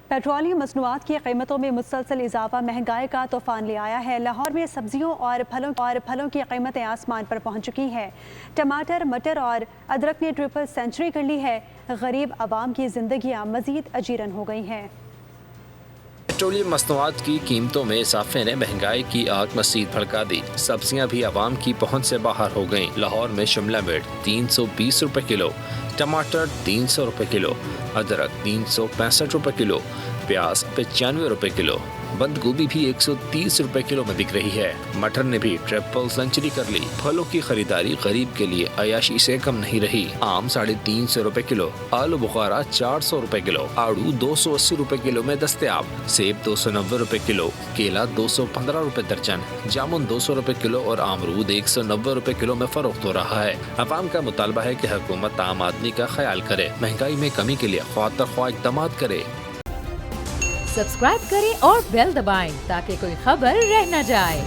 Petroleum मसनूआत की कीमतों में मुसलसल इजाफा महंगाई का तूफान ले आया है। लाहौर में सब्जियों और फलों की कीमतें आसमान पर पहुंच चुकी हैं। टमाटर, मटर और अदरक ने ट्रिपल सेंचुरी कर ली है। गरीब आवाम की जिंदगियां मजीद अजीरन हो गई हैं। पेट्रोलियम मसनूआत की कीमतों में इजाफे ने महंगाई की आग मज़ीद भड़का दी। सब्जियां भी आवाम की पहुंच से बाहर हो गईं। लाहौर में शिमला मिर्च 320 रुपए किलो, टमाटर 300 रुपए किलो, अदरक 365 रुपए किलो, प्याज 95 रुपए किलो, बंद गोभी भी 130 रुपए किलो में बिक रही है। मटर ने भी ट्रिपल सेंचुरी कर ली। फलों की खरीदारी गरीब के लिए अयाशी से कम नहीं रही। आम 350 रुपए किलो, आलू बुखारा 400 रुपए किलो, आड़ू 280 रुपए किलो में दस्तयाब, सेब 290 रुपए किलो, केला 215 रुपए दर्जन, जामुन 200 रुपए किलो और अमरूद 190 रुपए किलो में फरोख्त हो रहा है। अवाम का मुतालबा है कि हुकूमत आम आदमी का ख्याल करे, महंगाई में कमी के लिए ख्वाह इक़दाम करे। सब्सक्राइब करें और बेल दबाएं ताकि कोई खबर रह न जाए।